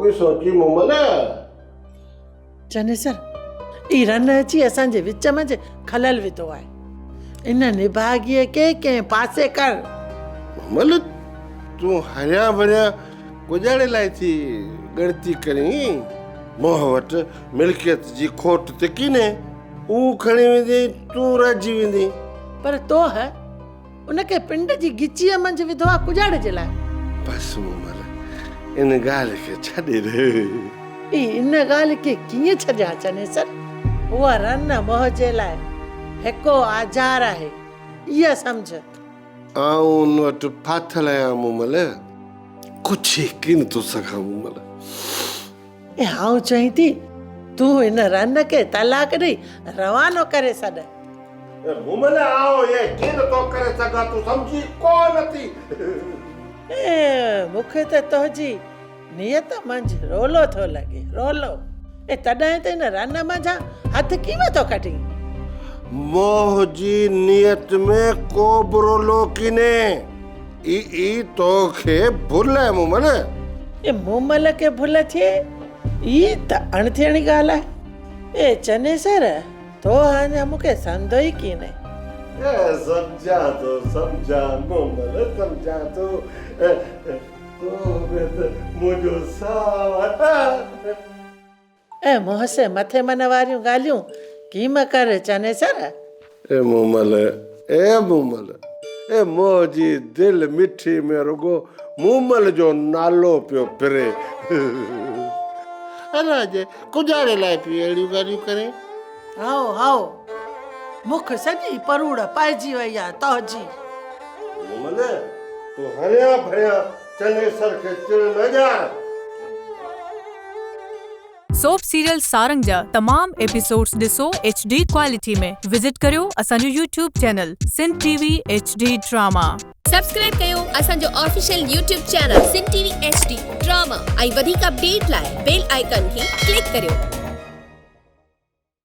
बि सोची मुमल। चने सर ई रन अची असांजे विच में खलल विधो आहे। इन निभागीअ के कंहिं पासे कर। मुमल तूं हरिया भरिया गुजारे लाइ थी गणती करी। मोह वटि मिल्कियत जी खोट ते किने ऊ खणी वेंदी तूं रहिजी वेंदी। पर तो है उनखे पिंड जी गिचीअ मंझि विधो आहे कुजाड़े जे लाइ। बस मुमल इन ॻाल्हि खे छॾे ॾे। इन ॻाल्हि खे कीअं छॾियां चने सर? उहा रन मोह जे लाइ हिकु आज़ार आहे, इहा सम्झ। आऊं उन वटि फाथल आहियां मुमल, कुझु किन थो सघां मुमल। आऊं चई थी तूं इन रन खे तलाक ॾेई रवानो करे छॾ। मुमल आऊं ये किन थो करे सघां तूं सम्झी कोन थी। मूंखे त तुंहिंजी नियत मंझि रोलो थो लॻे, रोलो। तॾहिं त इन रन मंझां हथ कीअं थो कढी? मोह जी नियत में को बि रोलो किने। ई तोखे भुल आहे मुमल। मुमल खे भुल थिए ई त अणथियणी ॻाल्हि आहे। चने सर तो अञा मूंखे सम्झो ई कीन। समझा मुमल समझा तो मुंहिंजो साथ मुंह से मथे मन वारियूं ॻाल्हियूं कीम कर चने सर। मुमल मोह जी दिल मिठी में रुगो मुमल जो नालो पियो फिरे। अरे गुजारे लाइ पियो अहिड़ियूं ॻाल्हियूं करे। हाओ मुख सॼी परूड़ पाइजी वई आहे तोजी। मुमल तूं हरिया भरिया चने सर खे चिड़ न ॼाण। सोप सीरियल सारंग जा तमाम एपिसोड्स ॾिसो HD क्वालिटी में। विजिट करियो असांजो YouTube channel Sindh TV HD drama. Subscribe कयो असांजो official YouTube channel Sindh TV HD drama ऐं वधीक अपडेट लाइ बेल आइकन खे क्लिक करियो।